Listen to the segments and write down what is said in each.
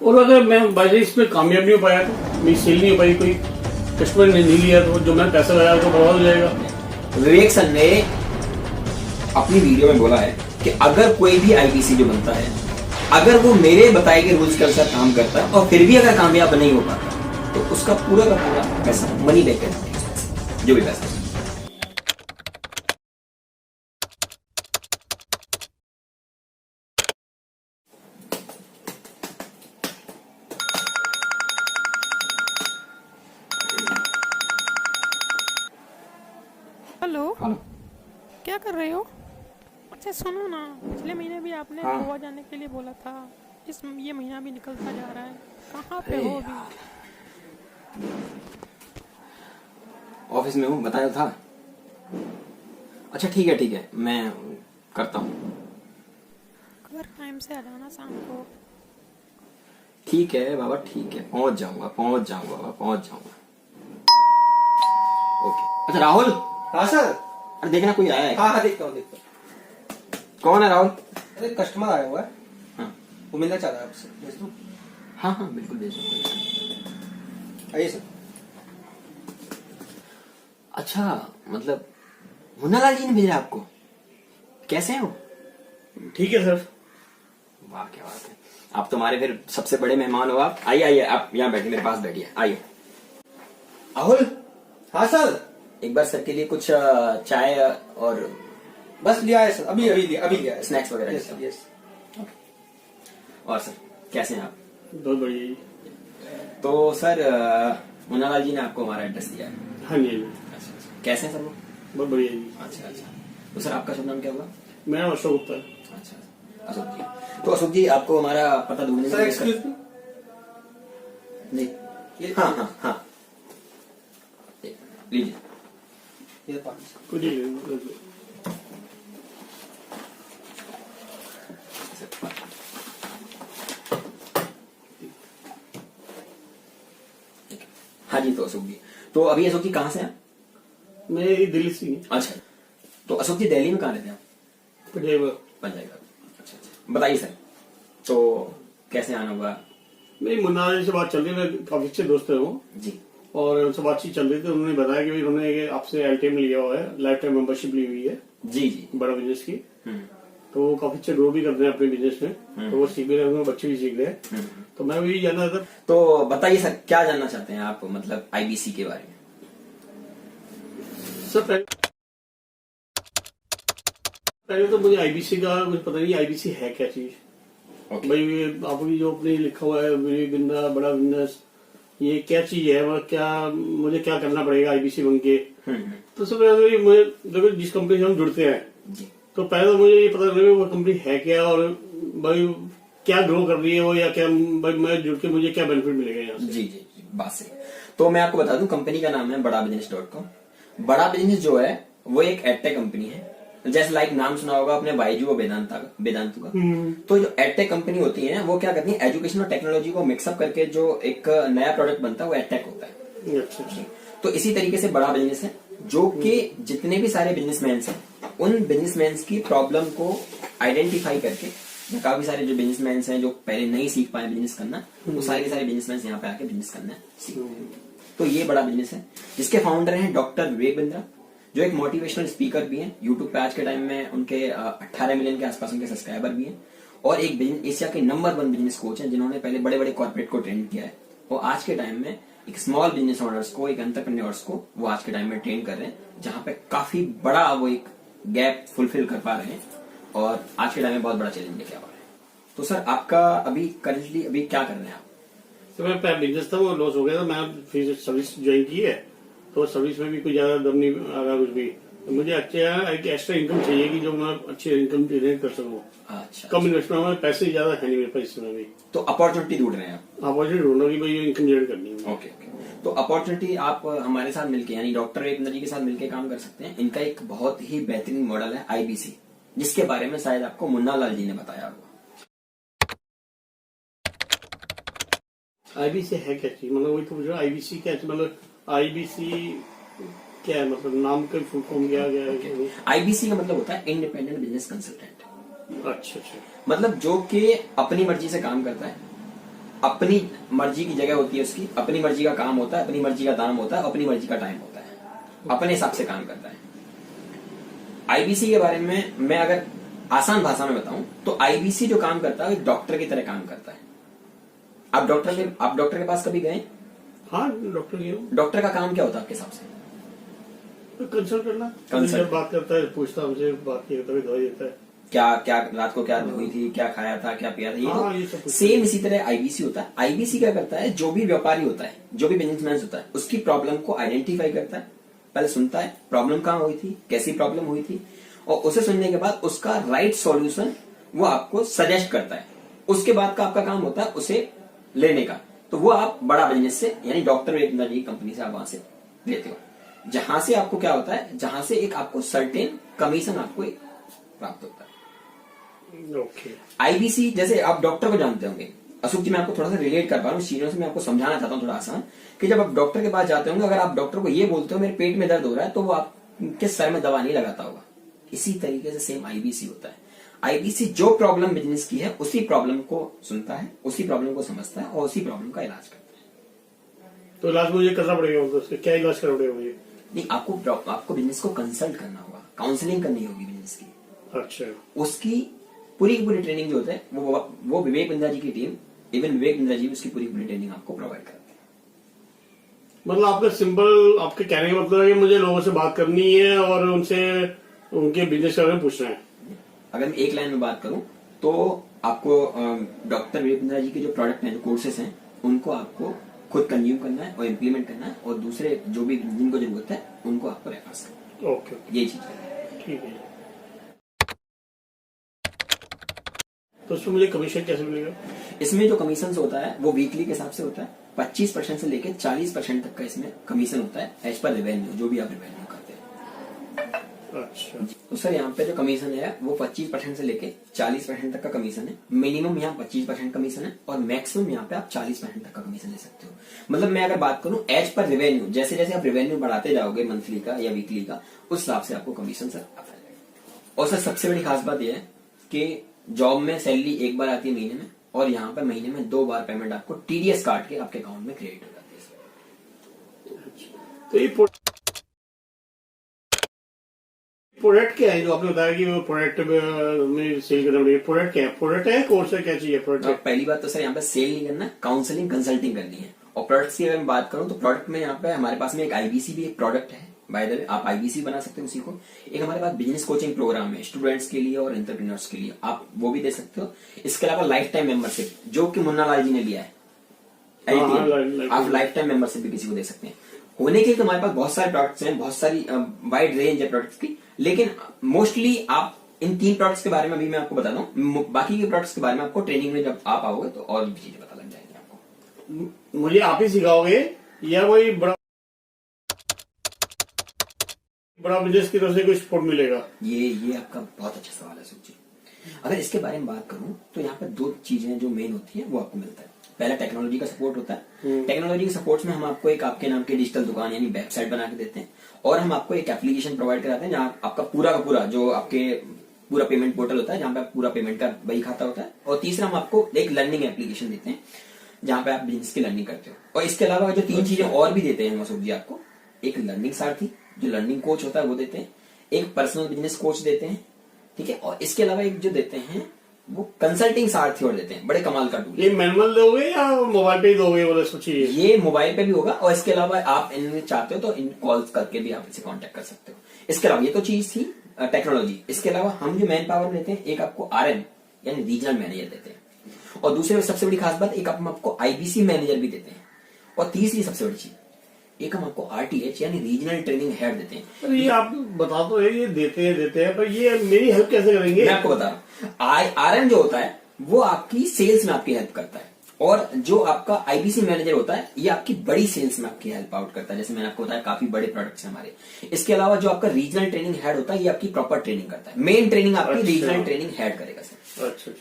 और अगर मैं बाई इसमें कामयाब नहीं हो पाया तो मेरी सेल नहीं हो पाई, कोई कस्टमर ने नहीं लिया तो जो मैंने पैसा लगाया तो बर्बाद हो जाएगा। विवेक सर ने अपनी वीडियो में बोला है कि अगर कोई भी आईबीसी जो बनता है, अगर वो मेरे बताए गए रूल्स के अनुसार काम करता है और फिर भी अगर कामयाब नहीं हो पाता तो उसका पूरा का पूरा पैसा मनी बैक कर जो भी पैसा। Hello, hello. क्या कर रहे हो? अच्छा सुनो ना, पिछले महीने भी आपने हाँ। गोवा जाने के लिए बोला था, ये महीना भी निकलता जा रहा है, कहाँ पे हो अभी? ऑफिस में हूँ, बताया था। अच्छा ठीक है, मैं करता हूँ। अगर टाइम से आ जाना शाम को। ठीक है बाबा, ठीक है, पहुंच जाऊंगा बाबा, पहुंच जाऊंगा। ओके। अच्छा राहुल। हाँ सर। अरे देखना कोई आया है। हाँ देखता हूँ। कौन है राहुल? अरे कस्टमर आया हुआ है। हाँ वो मिलना चाह रहा है आपसे, भेज दूँ? हाँ बिल्कुल भेज दो। आइए सर। अच्छा मतलब मुन्नालाल जी ने भेजा आपको? कैसे हैं वो? ठीक है सर। वाह क्या बात है, आप तो हमारे फिर सबसे बड़े मेहमान हो आप। आइए आप यहाँ बैठिए, मेरे पास बैठिए, आइए। राहुल। हाँ सर। एक बार सर के लिए कुछ चाय और बस लिया है सर, अभी लिया है। स्नैक्स वगैरह। Yes sir, yes. और सर कैसे हैं आप? बहुत बढ़िया जी। तो सर मुन्नालाल जी ने आपको हमारा एड्रेस दिया है। हाँ जी। अच्छा, कैसे हैं सर वो? बहुत बढ़िया जी। अच्छा। तो सर आपका शुभ नाम क्या होगा? मेरा नाम अशोक गुप्ता है। अच्छा अशोक जी। तो अशोक जी आपको हमारा पता ढूंढने सर में एक्सक्यूज मी। नहीं। हाँ लीजिए। ये पानी। कुछ नहीं। हाँ जी। तो अशोक जी, तो अभी अशोक जी कहाँ से हैं? मैं दिल्ली से ही। अच्छा, तो अशोक जी दिल्ली में कहाँ रहते हैं आप? पंजाब। अच्छा, बताइए सर, तो कैसे आना हुआ? मेरी मुन्ना जी से बात चल रही है, मैं काफी अच्छे दोस्त है वो जी। और उनसे बातचीत चल रही थी। उन्होंने बताया कि उन्होंने आपसे एलटीएम लिया हुआ है, लाइफ टाइम मेंबरशिप ली हुई है जी बड़ा बिजनेस की। तो वो काफी अच्छे ग्रो भी करते हैं अपने बिजनेस में, तो वो सीख भी रहे हैं, बच्चे भी सीख रहे हैं। तो मैं भी जानना था। तो बताइए सर, क्या जानना चाहते हैं आप, मतलब आईबीसी के बारे में? सर पहले तो मुझे आईबीसी का कुछ पता नहीं, आईबीसी है क्या चीज। भाई आपकी जो अपने लिखा हुआ है बिंदा बड़ा बिजनेस, ये क्या चीज है, मुझे क्या करना पड़ेगा आईबीसी बन के? तो सर मुझे देखो, जिस कंपनी से हम जुड़ते हैं जी। तो पहले तो मुझे ये पता लगे वो कंपनी है क्या और भाई क्या ग्रो कर रही है वो, या क्या भाई मैं जुड़ के मुझे क्या बेनिफिट मिलेगा यहाँ से। जी, बात सही। तो मैं आपको बता दूं, कंपनी का नाम है बड़ा बिजनेस.com। बड़ा बिजनेस जो है वो एक एडटेक कंपनी है, जैसे लाइक नाम सुना होगा आपने बायजू और वेदांतु का। तो जो एडटेक कंपनी होती है वो क्या करती है, एजुकेशन और टेक्नोलॉजी को मिक्सअप करके जो एक नया प्रोडक्ट बनता है वो एडटेक होता है। अच्छा। तो इसी तरीके से बड़ा बिजनेस है, जो कि जितने भी सारे बिजनेसमैन हैं उन बिजनेसमैन की प्रॉब्लम को आइडेंटिफाई करके, काफी सारे जो बिजनेसमैन हैं जो पहले नहीं सीख पाए बिजनेस करना, वो सारे बिजनेसमैन यहाँ पे आके बिजनेस करना सीखते हैं। तो ये बड़ा बिजनेस है, जिसके फाउंडर हैं डॉक्टर विवेक बिंद्रा, जो एक मोटिवेशनल स्पीकर भी हैं। यूट्यूब पे आज के टाइम में उनके 18 मिलियन के आसपास उनके सब्सक्राइबर भी हैं, और एक एशिया के नंबर 1 बिजनेस कोच हैं, जिन्होंने पहले बड़े बड़े कॉर्पोरेट को ट्रेन किया है। और आज के टाइम में एक स्मॉल बिजनेस ओनर्स को, एक एंटरप्रेन्योर्स को वो आज के टाइम में ट्रेन कर रहे हैं, जहां पे काफी बड़ा वो एक गैप फुलफिल कर पा रहे हैं, और आज के टाइम में बहुत बड़ा चैलेंज लेके आ रहे हैं। तो सर आपका अभी करंटली अभी क्या कर रहे हैं आप? तो मैं पहले बिजनेस था वो लॉस हो गया था, मैं फिर सर्विस ज्वाइन की है, तो सर्विस में भी कोई ज्यादा दम नहीं आ रहा कुछ भी। तो मुझे एक एक्स्ट्रा इनकम चाहिए कि जो मैं अच्छी इनकम जनरेट कर सकूं। अच्छा। कम इन्वेस्टमेंट में पैसे ज्यादा है नहीं मेरे पास इसमें भी। तो अपॉर्चुनिटी ढूंढ रहे हैं आप? अपॉर्चुनिटी ढूंढना कि भाई इनकम जनरेट करनी है। ओके। तो अपॉर्चुनिटी आप हमारे साथ मिलके, यानी डॉक्टर विवेक बिंद्रा जी के साथ मिलके काम कर सकते हैं। इनका एक बहुत ही बेहतरीन मॉडल है आईबीसी, जिसके बारे में शायद आपको मुन्नालाल जी ने बताया होगा। आईबीसी है क्या चीज, मतलब वही तो पूछ रहा, आईबीसी क्या चीज, मतलब आईबीसी क्या है, मतलब नाम का फुल फॉर्म क्या है? आईबीसी का मतलब होता है इंडिपेंडेंट बिजनेस कंसल्टेंट। अच्छा। मतलब जो कि अपनी मर्जी से काम करता है, अपनी मर्जी की जगह होती है उसकी, अपनी मर्जी का काम होता है, अपनी मर्जी का दाम होता है, अपनी मर्जी का टाइम होता है, अपने हिसाब से काम करता है। आईबीसी के बारे में मैं अगर आसान भाषा में बताऊं तो आईबीसी जो काम करता है एक डॉक्टर की तरह काम करता है। आप डॉक्टर के पास कभी गए? हाँ, डॉक्टर की हूँ। डॉक्टर का काम क्या होता है आपके हिसाब से? कंसल्ट करना, कंसल्ट। जब बात करता है, पूछता हमसे, बात की तभी दवाई देता है। क्या क्या रात को क्या हुई थी, क्या खाया था, क्या पिया था, हाँ, ये ये सब तो कुछ। सेम इसी तरह आईबीसी होता है। आईबीसी क्या करता है, जो भी व्यापारी होता है, जो भी बिजनेसमैन होता है, उसकी प्रॉब्लम को आइडेंटिफाई करता है, पहले सुनता है प्रॉब्लम कहाँ हुई थी, कैसी प्रॉब्लम हुई थी, और उसे सुनने के बाद उसका राइट सॉल्यूशन वो आपको सजेस्ट करता है। उसके बाद का आपका काम होता है उसे लेने का। तो वो आप बड़ा बिजनेस से यानी डॉक्टर वेटनरी की कंपनी से आप वहां से लेते हो, जहां से आपको क्या होता है, जहां से एक आपको सर्टेन कमीशन आपको एक प्राप्त होता है। ओके। आईबीसी जैसे आप डॉक्टर को जानते होंगे, अशोक जी मैं आपको थोड़ा सा रिलेट कर पा रहा हूँ चीजों से, मैं आपको समझाना चाहता हूँ थोड़ा आसान, कि जब आप डॉक्टर के पास जाते होंगे, अगर आप डॉक्टर को ये बोलते हो मेरे पेट में दर्द हो रहा है, तो वो आपके सर में दवा नहीं लगाता होगा। इसी तरीके से सेम आईबीसी होता है। आईबीसी जो प्रॉब्लम बिजनेस की है उसी प्रॉब्लम को सुनता है, उसी प्रॉब्लम को समझता है और उसी प्रॉब्लम का इलाज करता है। तो इलाज मुझे करना पड़ेगा, मतलब उसका क्या इलाज करना पड़ेगा मुझे? नहीं, आपको बिजनेस को कंसल्ट करना होगा, काउंसलिंग करनी होगी बिजनेस की। अच्छा। उसकी पूरी की पूरी ट्रेनिंग जो होता है वो विवेक बिंद्रा जी की टीम, इवन विवेक बिंद्रा जी उसकी पूरी पूरी ट्रेनिंग आपको प्रोवाइड करते हैं। मतलब आपका सिंपल, आपके कहने का मतलब है कि मुझे लोगों से बात करनी है और उनसे उनके बिजनेस के बारे में पूछना है। अगर मैं एक लाइन में बात करूं तो आपको डॉक्टर विवेक बिंद्रा जी के जो प्रोडक्ट हैं, जो कोर्सेस हैं, उनको आपको खुद कंज्यूम करना है और इम्प्लीमेंट करना है, और दूसरे जो भी जिनको जरूरत है उनको आपको रेफर करना है। ओके, ये चीज है। ठीक है। तो उसमें मुझे कमीशन कैसे मिलेगा? इसमें जो कमीशन होता है वो वीकली के हिसाब से होता है। 25% से लेकर 40% तक का इसमें कमीशन होता है, एज पर रेवेन्यू, जो भी आप रेवेन्यू करते हैं। अच्छा। तो सर यहाँ पे जो कमीशन है वो 25% से लेके 40% तक का कमीशन है। मिनिमम यहाँ 25% कमीशन है और मैक्सिमम यहाँ पे आप 40% तक का कमीशन ले सकते हो। मतलब मैं अगर बात करूं एज पर रेवेन्यू, जैसे जैसे आप रेवेन्यू बढ़ाते जाओगे मंथली का या वीकली का, उस हिसाब से आपको कमीशन सर आता है। और सर सबसे बड़ी खास बात यह है कि जॉब में सैलरी एक बार आती है महीने में, और यहाँ पर महीने में 2 बार पेमेंट आपको टीडीएस काट के आपके अकाउंट में क्रेडिट हो जाती है। तो ये प्रोडक्ट क्या है जो आपने बताया कि वो प्रोडक्ट में सेल करना पड़ेगा? प्रोडक्ट क्या है? प्रोडक्ट है, कोर्स है, क्या चीज है प्रोडक्ट? तो पहली बात तो सर यहाँ पे सेल नहीं करना, काउंसलिंग कंसल्टिंग करनी है। और प्रोडक्ट्स की अगर मैं बात करूं तो प्रोडक्ट में यहाँ पे हमारे पास में एक आईबीसी भी एक प्रोडक्ट है। बाय द वे आप आईबीसी बना सकते हो उसी को। एक हमारे पास बिजनेस कोचिंग प्रोग्राम है स्टूडेंट्स के लिए और एंटरप्रेन्योर्स के लिए, आप वो भी दे सकते हो। इसके अलावा लाइफ टाइम मेंबरशिप जो कि मुन्ना लाल जी ने लिया है, आप लाइफ टाइम मेंबरशिप भी किसी को दे सकते हैं। होने के लिए तो हमारे पास बहुत सारे प्रोडक्ट्स हैं, बहुत सारी वाइड रेंज है प्रोडक्ट्स की, लेकिन मोस्टली आप इन 3 प्रोडक्ट्स के बारे में अभी मैं आपको बताता हूँ। बाकी के प्रोडक्ट्स के बारे में आपको ट्रेनिंग में जब आप आओगे तो और भी चीजें पता लग जाएंगी आपको। मुझे आप ही सिखाओगे या कोई बड़ा बिजनेस की तरफ से कोई सपोर्ट मिलेगा? ये आपका बहुत अच्छा सवाल है सुखजी। अगर इसके बारे में बात करूं तो यहाँ पे 2 चीजें जो मेन होती है वो आपको मिलता है। पहला टेक्नोलॉजी का सपोर्ट होता है। टेक्नोलॉजी के सपोर्ट में हम आपको एक आपके नाम की डिजिटल दुकान यानी वेबसाइट बना के देते हैं, और हम आपको एक एप्लीकेशन प्रोवाइड कराते हैं जहाँ आपका पूरा का पूरा जो आपके पूरा पेमेंट पोर्टल होता है, जहाँ पे आप पूरा पेमेंट का वही खाता होता है। और तीसरा हम आपको एक लर्निंग एप्लीकेशन देते हैं जहाँ पे आप बिजनेस की लर्निंग करते हो। और इसके अलावा जो 3 चीजें और भी देते हैं मसूद जी आपको, एक लर्निंग सारथी जो लर्निंग कोच होता है वो देते हैं, एक पर्सनल बिजनेस कोच देते हैं, ठीक है, और इसके अलावा एक जो देते हैं वो कंसल्टिंग सारथी और देते हैं। बड़े कमाल का टूल। ये मैनुअल दोगे या मोबाइल पे ही दोगे? बोले सोचिए, ये मोबाइल पे भी होगा, और इसके अलावा आप इनमें चाहते हो तो इन कॉल्स करके भी आप इसे कांटेक्ट कर सकते हो। इसके अलावा ये तो चीज थी टेक्नोलॉजी। इसके अलावा हम जो मैन पावर देते हैं, एक आपको आरएम यानी रीजनल मैनेजर देते हैं, और दूसरे सबसे बड़ी खास बात एक हम आपको आईबीसी मैनेजर भी देते हैं, और तीसरी सबसे बड़ी चीज एक हम आपको आरटीएच यानी रीजनल ट्रेनिंग हेड देते हैं। पर ये आप बता तो है, ये देते हैं पर ये मेरी हेल्प कैसे करेंगे? मैं आपको बता रहा हूँ, आरएम जो होता है वो आपकी सेल्स में आपकी हेल्प करता है, और जो आपका आईबीसी मैनेजर होता है ये आपकी बड़ी सेल्स में आपकी हेल्प आउट करता है। जैसे मैंने आपको बताया काफी बड़े प्रोडक्ट्स हैं हमारे। इसके अलावा जो आपका रीजनल ट्रेनिंग हेड होता है ये आपकी प्रॉपर ट्रेनिंग करता है। मेन ट्रेनिंग आपकी रीजनल ट्रेनिंग हेड करेगा सर। अच्छा।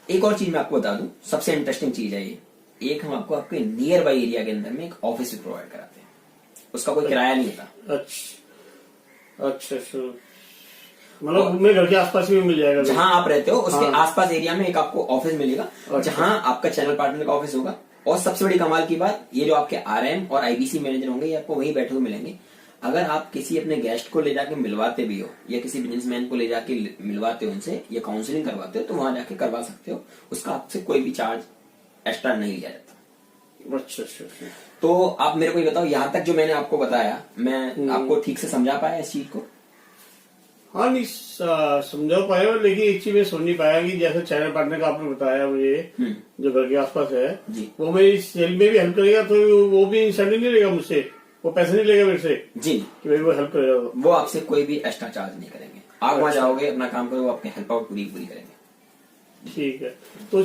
एक और चीज मैं आपको बता दूं, सबसे इंटरेस्टिंग चीज है ये, एक हम आपको आपके नियर बाई एरिया के अंदर में एक ऑफिस भी प्रोवाइड कराते हैं, उसका कोई किराया नहीं होता। अच्छा। मतलब मेरे घर के आसपास भी मिल जाएगा? जहां आप रहते हो उसके हाँ। आसपास एरिया में एक आपको ऑफिस मिलेगा, अच्छा। जहां आपका चैनल पार्टनर का ऑफिस होगा। और सबसे बड़ी कमाल की बात, ये जो आपके आरएम और आईबीसी मैनेजर होंगे ये आपको वहीं बैठे हुए मिलेंगे। अगर आप किसी अपने गेस्ट को ले जाके मिलवाते भी हो या किसी बिजनेसमैन को ले जाके मिलवाते हो उनसे या काउंसलिंग करवाते हो तो वहां जाके करवा सकते हो, उसका आपसे कोई भी चार्ज एक्स्ट्रा नहीं लिया जाता। अच्छा अच्छा अच्छा। तो आप मेरे को ये बताओ, यहाँ तक जो मैंने आपको बताया मैं आपको ठीक से समझा पाया इस चीज को? हाँ नहीं समझा पाया, लेकिन एक चीज मैं समझ नहीं पाया कि जैसे चैनल पार्टनर का आपने बताया मुझे जो घर के आसपास है जी। वो मेरी सेल में भी हेल्प करेगा, तो वो भी इंसेंटिव नहीं लेगा मुझसे, वो पैसे नहीं लेगा मेरे से जी, कि भाई वो हेल्प करेगा? वो आपसे कोई भी एक्स्ट्रा चार्ज नहीं करेंगे। आप वहां जाओगे, अपना काम करो, वो आपकी हेल्प आउट पूरी पूरी करेंगे। ठीक है। तो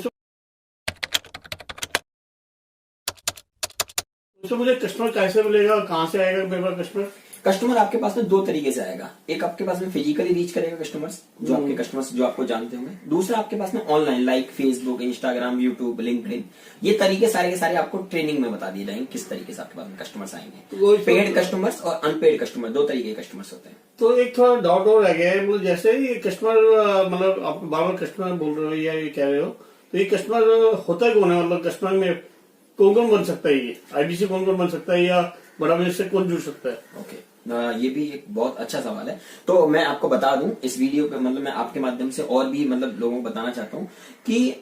उसमें मुझे कस्टमर कैसे मिलेगा, कहाँ से आएगा मेरे पास कस्टमर? कस्टमर आपके पास में दो तरीके से आएगा। एक आपके पास में फिजिकली रीच करेगा कस्टमर्स, जो आपके कस्टमर्स जो आपको जानते होंगे। दूसरा आपके पास में online, like Facebook, Instagram, YouTube, LinkedIn, ये तरीके सारे के सारे आपको ट्रेनिंग में बता दिए जाएंगे किस तरीके से आपके पास में कस्टमर्स आएंगे। पेड कस्टमर्स और अनपेड कस्टमर, दो तरीके के कस्टमर्स होते हैं। तो एक थोड़ा डाउट और रह गया है, मतलब जैसे ये कस्टमर, मतलब आप बार बार कस्टमर बोल रहे हो या ये कह रहे हो, तो ये कस्टमर होता कौन है? मतलब कस्टमर में कौन कौन बन सकता है? ये आईबीसी कौन कौन बन सकता है या बड़ा बिजनेस से कौन जुड़ सकता है? ओके, ये भी एक बहुत अच्छा सवाल है। तो मैं आपको बता दूं इस वीडियो पे, मतलब मैं आपके माध्यम से और भी मतलब लोगों को बताना चाहता हूं कि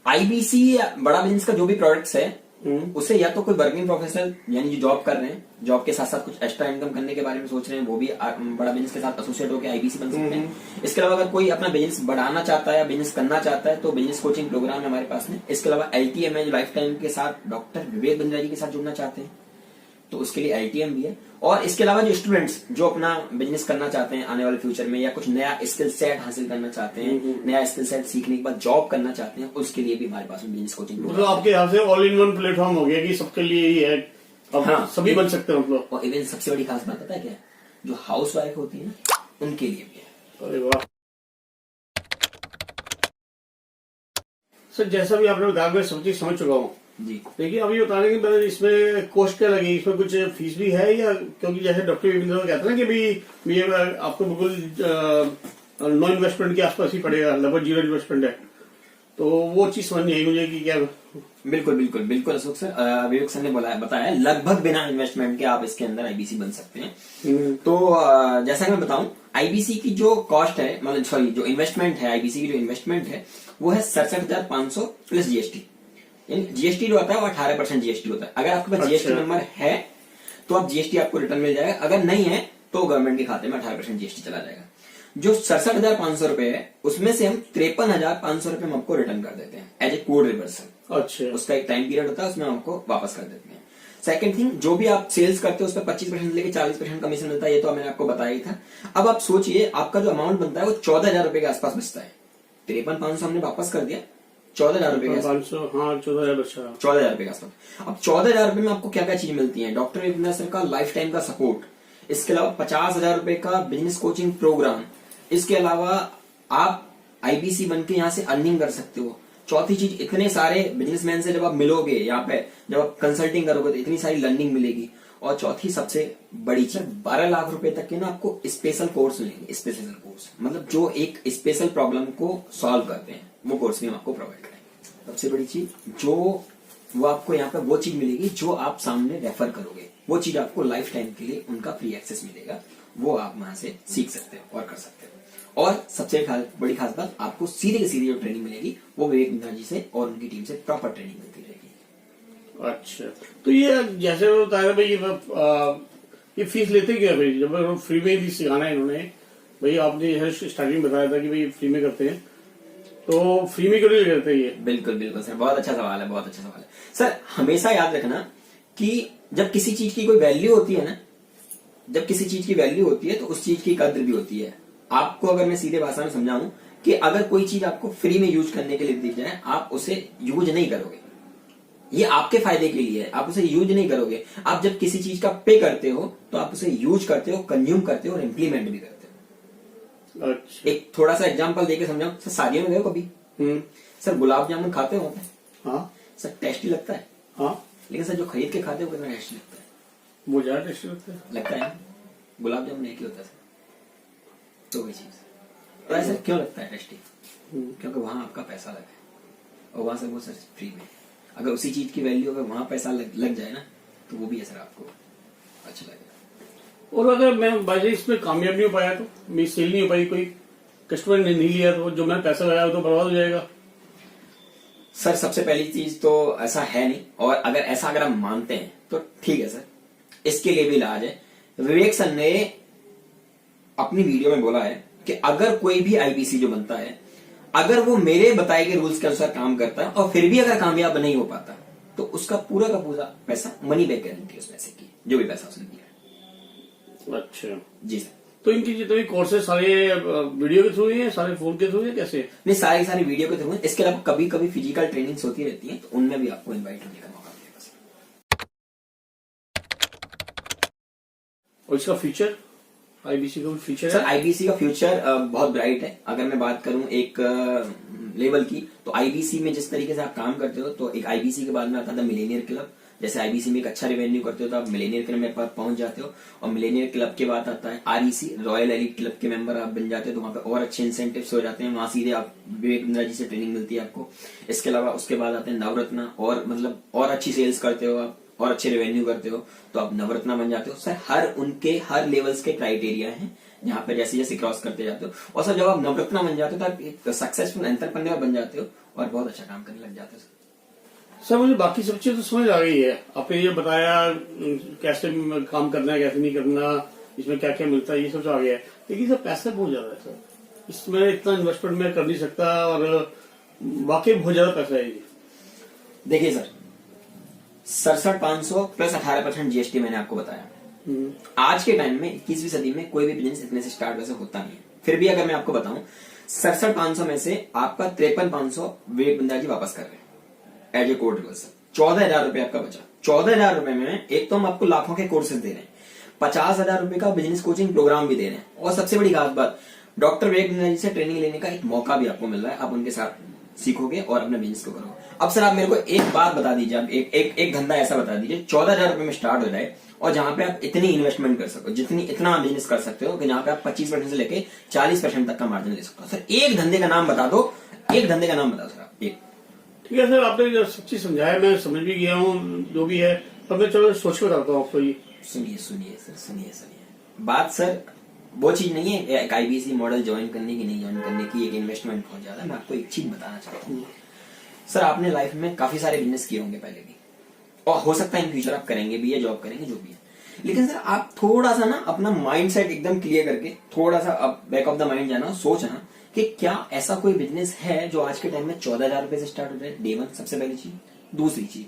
आईबीसी बड़ा बिजनेस का जो भी प्रोडक्ट्स है उसे या तो कोई वर्किंग प्रोफेशनल यानी जो जॉब कर रहे हैं, जॉब के साथ साथ कुछ एक्स्ट्रा इनकम करने के बारे में सोच रहे हैं, वो भी बड़ा बिजनेस के साथ एसोसिएट होकर आईबीसी बन सकते हैं। इसके अलावा अगर कोई अपना बिजनेस बढ़ाना चाहता है या बिजनेस करना चाहता है तो बिजनेस कोचिंग प्रोग्राम है हमारे पास में। इसके अलावा एलटीएम है, जो लाइफ टाइम के साथ डॉक्टर विवेक बिंद्रा जी के साथ जुड़ना चाहते हैं तो उसके लिए एलटीएम भी है। और इसके अलावा जो स्टूडेंट्स जो अपना बिजनेस करना चाहते हैं आने वाले फ्यूचर में या कुछ नया स्किल सेट हासिल करना चाहते हैं, नया स्किल सेट सीखने के बाद जॉब करना चाहते हैं, उसके लिए भी हमारे पास में बिजनेस कोचिंग मतलब आपके यहाँ से ऑल इन वन प्लेटफॉर्म हो गया कि सबके लिए ही है, अब हाँ, सभी बन सकते हैं मतलब। और इवन सबसे बड़ी खास बात पता है क्या है? जो हाउस वाइफ होती है ना उनके लिए भी है। अरे वाह सर, जैसा भी आपने बताया मैं सब चीज समझ चुका हूँ। जी, देखिए अभी बता रहे कि मतलब इसमें कॉस्ट क्या लगेगी, इसमें कुछ फीस भी है या? क्योंकि जैसे डॉक्टर विपिन कहते हैं ना कि भाई ये आपको बिल्कुल नो इन्वेस्टमेंट के आसपास ही पड़ेगा, लगभग जीरो इन्वेस्टमेंट है, तो वो चीज समझ नहीं आई मुझे कि क्या। बिल्कुल बिल्कुल बिल्कुल अशोक सर, विवेक सर ने बताया लगभग बिना इन्वेस्टमेंट के आप इसके अंदर आईबीसी बन सकते हैं। तो जैसा कि मैं बताऊं, आईबीसी की जो कॉस्ट है, मतलब सॉरी जो इन्वेस्टमेंट है, आईबीसी की जो इन्वेस्टमेंट है वो है 67,500 प्लस जीएसटी। यानी जीएसटी जो होता है वो 18% जीएसटी होता है। अगर आपके पास जीएसटी नंबर है तो आप जीएसटी आपको रिटर्न मिल जाएगा, अगर नहीं है तो गवर्नमेंट के खाते में 18% जीएसटी चला जाएगा। जो 67,500 रुपए है उसमें से हम 53,500 रुपए हम आपको रिटर्न कर देते हैं एज ए कोड रिवर्सल। अच्छा, उसका एक टाइम पीरियड होता है, उसमें हम आपको वापस कर देते हैं। सेकंड थिंग, जो भी आप सेल्स करते हो उस पर 25% लेके 40% कमीशन मिलता है, ये तो मैंने आपको बताया ही था। अब आप सोचिए आपका जो अमाउंट बनता है वो 14,000 रुपए के आसपास बचता है। 53,500 हमने वापस कर दिया, 14,000 रुपए के 500, हाँ 14,000। अच्छा, 14,000 रुपए के आसपास। अब 14,000 रुपए में आपको क्या क्या चीज मिलती है? डॉक्टर विपिन सर का लाइफ टाइम का सपोर्ट, इसके अलावा 50,000 रुपए का बिजनेस कोचिंग प्रोग्राम, इसके अलावा आप आईबीसी बन के यहाँ से अर्निंग कर सकते हो। चौथी चीज, इतने सारे बिजनेसमैन से जब आप मिलोगे यहाँ पे, जब आप कंसल्टिंग करोगे तो इतनी सारी लर्निंग मिलेगी। और चौथी सबसे बड़ी चीज, 12 लाख रुपए तक के ना आपको स्पेशल कोर्स मिलेंगे। स्पेशल कोर्स मतलब जो एक स्पेशल प्रॉब्लम को सॉल्व करते हैं, वो कोर्स भी हम आपको प्रोवाइड करेंगे। सबसे बड़ी चीज जो वो आपको यहाँ पे वो चीज मिलेगी जो आप सामने रेफर करोगे, वो चीज आपको लाइफ टाइम के लिए उनका फ्री एक्सेस मिलेगा, वो आप वहां से सीख सकते हो और कर सकते हो। और सबसे बड़ी खास बात, आपको सीधे की सीधी जो ट्रेनिंग मिलेगी वो विवेक बिंद्रा जी से और उनकी टीम से प्रॉपर ट्रेनिंग मिलती रहेगी। अच्छा, तो ये जैसे वो बताया भाई ये फीस लेते क्या भाई? जब फ्री में भी सिखाना है इन्होंने, भाई आपने स्टार्टिंग बताया था कि भाई फ्री में करते हैं, तो फ्री में क्यों नहीं करते ये? बिल्कुल बिल्कुल सर, बहुत अच्छा सवाल है, बहुत अच्छा सवाल है सर। हमेशा याद रखना कि जब किसी चीज की कोई वैल्यू होती है ना, जब किसी चीज की वैल्यू होती है तो उस चीज की कद्र भी होती है। आपको अगर मैं सीधे भाषा में समझाऊं कि अगर कोई चीज आपको फ्री में यूज करने के लिए दी जाए, आप उसे यूज नहीं करोगे, ये आपके फायदे के लिए है, आप उसे यूज नहीं करोगे। आप जब किसी चीज का पे करते हो तो आप उसे यूज करते हो, कंज्यूम करते हो और इम्प्लीमेंट भी करते हो। अच्छा, एक थोड़ा सा एग्जांपल देके समझाऊं सर, शादियों में गए हो कभी? सर गुलाब जामुन खाते हो? हाँ सर टेस्टी लगता है, हाँ, लेकिन सर जो खरीद के खाते हो कितना टेस्टी लगता है? वो ज्यादा टेस्टी लगता है। लगता है गुलाब जामुन एक ही होता है सर। तो वही चीज तो ऐसा क्यों लगता है टेस्टी? क्योंकि वहां आपका पैसा लगा है और वहां से वो सर फ्री में। अगर उसी चीज की वैल्यू अगर वहां पैसा लग जाए ना तो वो भी असर आपको अच्छा लगेगा। और अगर मैं बाई इसमें कामयाब नहीं हो पाया तो मेरी सेल नहीं हो पाई, कोई कस्टमर ने नहीं लिया तो जो मैंने पैसा लगाया तो बर्बाद हो जाएगा। सर सबसे पहली चीज तो ऐसा है नहीं, और अगर हम मानते हैं तो ठीक है सर, इसके लिए भी इलाज है। विवेक सर ने अपनी वीडियो में बोला है कि अगर कोई भी आईबीसी जो बनता है, अगर वो मेरे बताए गए रूल्स के अनुसार काम करता है और फिर भी अगर कामयाब नहीं हो पाता तो उसका पूरा का पूरा पैसा मनी बैक गारंटी, उस पैसे की जो भी पैसा उसने दिया। अच्छा जी सर। तो इनकी जितने कोर्सेज सारे वीडियो के थ्रू है, सारे फोन के थ्रू है, कैसे? नहीं, सारी वीडियो के थ्रू है। इसके अलावा कभी कभी फिजिकल ट्रेनिंग्स होती रहती है तो उनमें भी आपको इन्वाइट होने का मौका मिलेगा सर। और इसका फ्यूचर, आईबीसी का फ्यूचर सर है? आईबीसी का फ्यूचर बहुत ब्राइट है। अगर मैं बात करूं एक लेवल की, तो आईबीसी में जिस तरीके से आप काम करते हो, तो एक आईबीसी के बाद में आता था मिलेनियर क्लब। जैसे आईबीसी में एक अच्छा रेवेन्यू करते हो तो आप मिलेनियर क्लब में पहुंच जाते हो, और मिलेनियर क्लब के बाद आता है आरईसी, रॉयल एलिट क्लब के मेंबर आप बन जाते हो, तो वहां पे और अच्छे इंसेंटिव्स हो जाते हैं। वहां सीधे आप विवेक बिंद्रा जी से ट्रेनिंग मिलती है आपको। इसके अलावा उसके बाद आते हैं नवरत्ना, और मतलब और अच्छी सेल्स करते हो आप और अच्छे रेवेन्यू करते हो तो आप नवरत्ना बन जाते हो। सर हर लेवल्स के क्राइटेरिया हैं जहां पे जैसे जैसे क्रॉस करते जाते हो, और सर जब आप नवरत्ना बन जाते हो तो आप एक सक्सेसफुल एंटरप्रेन्योर बन जाते हो और बहुत अच्छा काम करने लग जाते हो। सर मुझे बाकी सब चीज तो समझ आ गई है, आपने ये बताया कैसे काम करना है, कैसे नहीं करना, इसमें क्या क्या मिलता है, ये सब तो आ गया है। लेकिन सर पैसा बहुत ज्यादा है सर, इसमें इतना इन्वेस्टमेंट मैं कर नहीं सकता, और वाकई बहुत ज्यादा पैसा है ये। देखिए सर, 67,500 प्लस 18% जीएसटी मैंने आपको बताया। आज के टाइम में 21वीं सदी में कोई भी बिजनेस इतने से स्टार्ट वैसे होता नहीं है। फिर भी अगर मैं आपको बताऊं, 67,500 में से आपका 53,500 विवेक बिंद्रा जी वापस कर रहे हैं एज ए कोड रिवर्सल। 14,000 रुपए आपका बचा। 14,000 रुपए में एक तो हम आपको लाखों के कोर्सेज दे रहे हैं, 50,000 रुपए का बिजनेस कोचिंग प्रोग्राम भी दे रहे हैं, और सबसे बड़ी खास बात, डॉक्टर विवेक बिंद्रा जी से ट्रेनिंग लेने का एक मौका भी आपको मिल रहा है। आप उनके साथ सीखोगे और अपने बिजनेस को करोगे। अब सर आप मेरे को एक बात बता दीजिए, आप एक धंधा ऐसा बता दीजिए 14,000 रुपए में स्टार्ट हो जाए और जहां पे आप इतनी इन्वेस्टमेंट कर सको, इतना बिजनेस कर सकते हो कि जहां पे आप 25% से लेके 40% तक का मार्जिन ले सकते हो। सर एक धंधे का नाम बता दो, एक धंधे का नाम बता दो सर आप। एक ठीक है सर, आपने जो सब चीज समझाया मैं समझ भी गया हूँ जो भी है। अब मैं चलो सोच के बताता हूँ आपको। ये सुनिए बात सर वो चीज नहीं है एक आईबीसी मॉडल ज्वाइन करने की, नहीं ज्वाइन करने की, एक इन्वेस्टमेंट बहुत ज्यादा। मैं आपको एक चीज बताना चाहता हूँ सर, आपने लाइफ में काफी सारे बिजनेस किए होंगे पहले भी, और हो सकता है इन फ्यूचर आप करेंगे भी या जॉब करेंगे जो भी है। लेकिन सर आप थोड़ा सा ना अपना माइंड सेट एकदम क्लियर करके थोड़ा सा अब बैक ऑफ द माइंड जाना, सोचना कि क्या ऐसा कोई बिजनेस है जो आज के टाइम में 14,000 रुपए से स्टार्ट हो जाए, डे वन, सबसे पहली चीज। दूसरी चीज,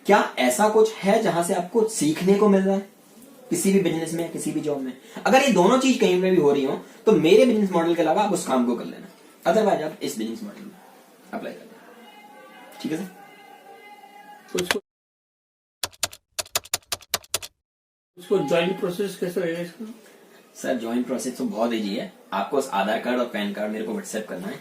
क्या ऐसा कुछ है जहां से आपको सीखने को मिल रहा है किसी भी बिजनेस में, किसी भी जॉब में? अगर ये दोनों चीज कहीं पे भी हो रही हो तो मेरे बिजनेस मॉडल के अलावा आप उस काम को कर लेना, अदरवाइज आप इस बिजनेस मॉडल में अप्लाई कर लेना। ठीक है सर? तो इसको ज्वाइनिंग प्रोसेस कैसे रहेगा इसका? सर ज्वाइन प्रोसेस तो बहुत इजी है। आपको बस आधार कार्ड और पैन कार्ड मेरे को व्हाट्सएप करना है,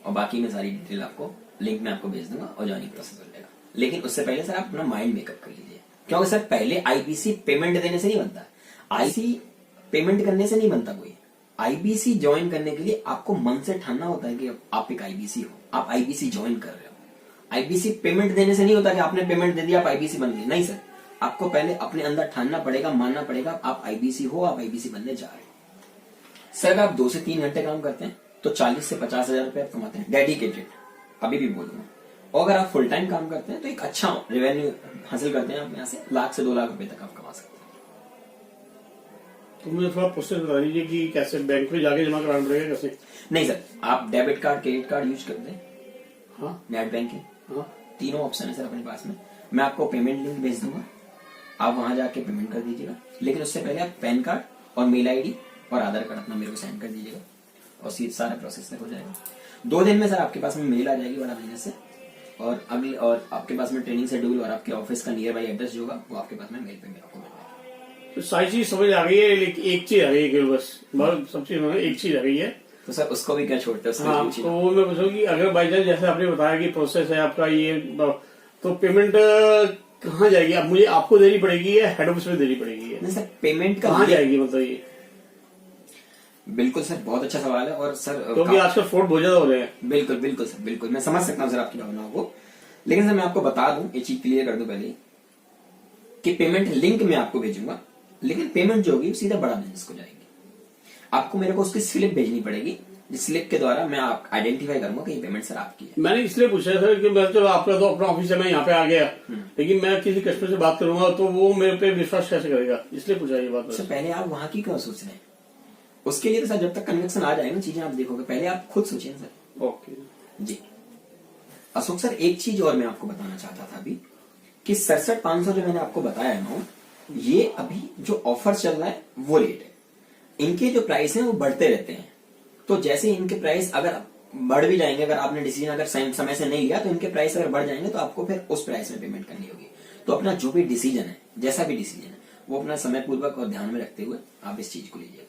और बाकी मैं सारी डिटेल आपको लिंक में आपको भेज दूंगा और ज्वाइनिंग प्रोसेस हो जाएगा। लेकिन उससे पहले सर आप अपना माइंड मेकअप कर लीजिए, क्योंकि सर पहले आईबीसी पेमेंट देने से नहीं बनता, आईसी पेमेंट करने से नहीं बनता कोई। आईबीसी ज्वाइन करने के लिए आपको मन से ठानना होता है कि आप एक आईबीसी हो, आप आईबीसी ज्वाइन कर रहे हो। आईबीसी पेमेंट देने से नहीं होता कि आपने पेमेंट दे दिया आप आईबीसी बन गए, नहीं सर। आपको पहले अपने अंदर ठानना पड़ेगा, मानना पड़ेगा आप आईबीसी हो, आप आईबीसी बनने जा रहे हैं। सर अगर आप 2 से 3 घंटे काम करते हैं तो 40 से 50,000 रुपए आप कमाते हैं डेडिकेटेड, अभी भी बोलूंगा। और अगर आप फुल टाइम काम करते हैं तो एक अच्छा रेवेन्यू हासिल करते हैं, आप यहाँ से 1 लाख से 2 लाख रुपए तक आप कमा सकते हैं। तो मुझे थोड़ा प्रोसेस बता दीजिए कि कैसे बैंक में जाके जमा कराना पड़ेगा, कैसे? नहीं सर, आप debit card, credit card use करते हैं, हाँ नेट बैंकिंग, हाँ, तीनों ऑप्शन है सर अपने पास में। मैं आपको पेमेंट लिंक भेज दूंगा, आप वहां जाके पेमेंट कर दीजिएगा। लेकिन उससे पहले आप पैन कार्ड और मेल आईडी और आधार कार्ड अपना मेरे को सेंड कर दीजिएगा, और सारा प्रोसेस तक हो जाएगा। 2 दिन में सर आपके पास में मेल आ जाएगी बड़ा महीने से, और अगली और आपके पास में ट्रेनिंग शेड्यूल और आपके ऑफिस का नियर बाई एड्रेस जो होगा वो आपके पास में मेल पे आपको मिल जाएगा। तो सारी चीज समझ आ गई है, लेकिन एक चीज आ गई है, बस सब चीज एक चीज आ गई है। तो सर उसको भी क्या छोड़ते हैं? हाँ, तो वो मैं पूछूं कि अगर बाई चांस जैसे आपने बताया कि प्रोसेस है आपका ये, तो पेमेंट कहाँ जाएगी? अब मुझे आपको देनी पड़ेगी या हेड ऑफिस में देनी पड़ेगी? नहीं सर, पेमेंट कहाँ जाएगी मतलब ये? बिल्कुल सर, बहुत अच्छा सवाल है। और सर क्योंकि आजकल फ्रॉड बहुत ज्यादा हो रहे हैं। बिल्कुल बिल्कुल सर, बिल्कुल मैं समझ सकता हूँ सर आपकी भावनाओं को। लेकिन सर मैं आपको बता दूं, ये चीज क्लियर कर दूं पहले कि पेमेंट लिंक मैं आपको भेजूंगा, लेकिन पेमेंट जो होगी सीधा बड़ा बिजनेस को जाएगी। आपको मेरे को उसकी स्लिप भेजनी पड़ेगी, जिस स्लिप के द्वारा मैं आप आइडेंटिफाई करूंगा कि ये पेमेंट सर आपकी है। मैंने इसलिए पूछा सर कि मैं चलो आपका तो अपना ऑफिस है, मैं यहाँ पे आ गया, लेकिन मैं किसी कस्टमर से बात करूंगा तो वो मेरे पे विश्वास कैसे करेगा, इसलिए पूछा ये बात। सर पहले आप वहां की क्यों सोच रहे हैं? उसके लिए तो सर जब तक कन्वेक्शन आ जाएगा चीजें आप देखोगे, पहले आप खुद सोचिए सर। ओके जी अशोक सर, एक चीज और मैं आपको बताना चाहता था अभी कि 67,500 जो मैंने आपको बताया अमाउंट, ये अभी जो ऑफर चल रहा है वो रेट है। इनके जो प्राइस हैं वो बढ़ते रहते हैं, तो जैसे इनके प्राइस अगर बढ़ भी जाएंगे, अगर आपने डिसीजन अगर समय से नहीं लिया तो इनके प्राइस अगर बढ़ जाएंगे तो आपको फिर उस प्राइस में पेमेंट करनी होगी। तो अपना जो भी डिसीजन है, जैसा भी डिसीजन है, वो अपना समय पूर्वक और ध्यान में रखते हुए आप इस चीज को लीजिएगा।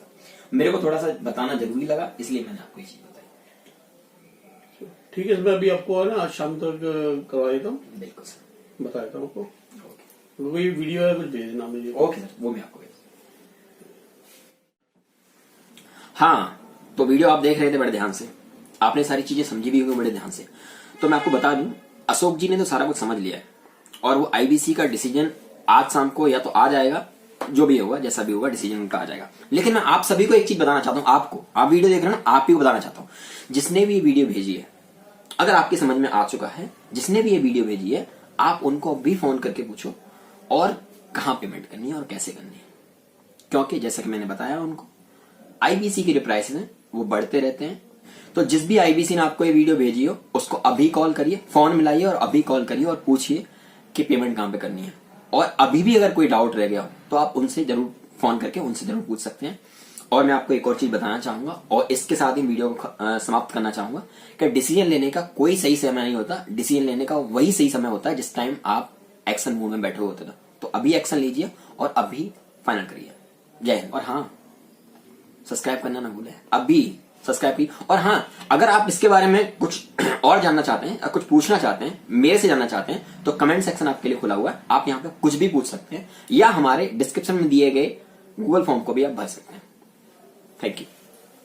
मेरे को थोड़ा सा बताना जरूरी लगा, इसलिए मैंने आपको ये चीज बताई। ठीक है, मैं अभी आपको ना आज शाम तक करवा देता हूँ, बिल्कुल सर, बता देता हूँ आपको। ओके कोई वीडियो है कुछ भेज देना मुझे। ओके सर, वो मैं आपको भेज। हाँ, तो वीडियो आप देख रहे थे बड़े ध्यान से, आपने सारी चीजें समझी भी होगी बड़े ध्यान से। तो मैं आपको बता दूं, अशोक जी ने तो सारा कुछ समझ लिया है और वो आईबीसी का डिसीजन आज शाम को या तो आ जाएगा, जो भी होगा जैसा भी होगा डिसीजन उनका आ जाएगा। लेकिन मैं आप सभी को एक चीज बताना चाहता हूं, आपको, आप वीडियो देख रहे हो ना, आप ही को बताना चाहता हूं, जिसने भी वीडियो भेजी है, अगर आपकी समझ में आ चुका है, जिसने भी ये वीडियो भेजी है, आप उनको भी फोन करके पूछो और कहां पेमेंट करनी है और कैसे करनी है। क्योंकि जैसा कि मैंने बताया उनको, आईबीसी के जो प्राइसेस हैं वो बढ़ते रहते हैं। तो जिस भी आईबीसी ने आपको ये वीडियो भेजी हो उसको अभी कॉल करिए, फोन मिलाइए और अभी कॉल करिए और पूछिए कि पेमेंट कहां पे करनी है। और अभी भी अगर कोई डाउट रह गया हो तो आप उनसे जरूर फोन करके उनसे जरूर पूछ सकते हैं। और मैं आपको एक और चीज बताना चाहूंगा और इसके साथ ही वीडियो को समाप्त करना चाहूंगा कि डिसीजन लेने का कोई सही समय नहीं होता, डिसीजन लेने का वही सही समय होता है जिस टाइम आप एक्शन मूव में बैठे होते थे। तो अभी एक्शन लीजिए और अभी फाइनल करिए। जय हिंद। और हाँ, सब्सक्राइब करना ना भूलें, अभी सब्सक्राइब की। और हाँ, अगर आप इसके बारे में कुछ और जानना चाहते हैं, कुछ पूछना चाहते हैं, मेरे से जानना चाहते हैं, तो कमेंट सेक्शन आपके लिए खुला हुआ है, आप यहाँ पे कुछ भी पूछ सकते हैं या हमारे डिस्क्रिप्शन में दिए गए गूगल फॉर्म को भी आप भर सकते हैं। Thank you.